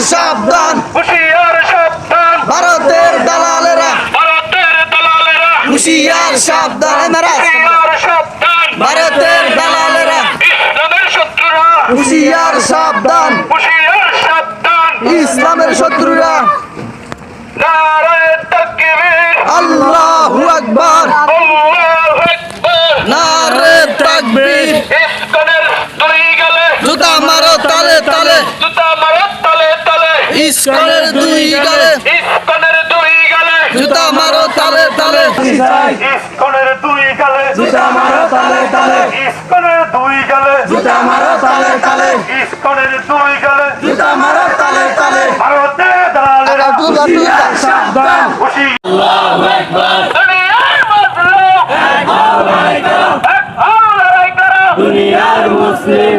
সাবধান হুঁশিয়ার সাবধান ভারতের দালালেরা হুঁশিয়ার সাবধান হুঁশিয়ার সাবধান ভারতের দালালেরা ইসলামের শত্রুরা হুঁশিয়ার সাবধান হুঁশিয়ার সাবধান ইসলামের শত্রুরা নারায়ে তাকবীর আল্লাহু আকবার আল্লাহু আকবার নারে তাকবীর ইসকনের দুই গালে জুতা মারো তালে তালে জুতা মারো তালে তালে ইসকনের দুই গালে ইসকনের দুই গালে জুতা মারো তালে তালে ইসকনের দুই গালে জুতা মারো তালে তালে ইসকনের দুই গালে জুতা মারো তালে তালে ইসকনের দুই গালে জুতা মারো তালে তালে ভারতের দালালেরা হুঁশিয়ার সাবধান আল্লাহু আকবার দুনিয়ার মাজলুম এক হও লড়াই করো দুনিয়ার মুসলিম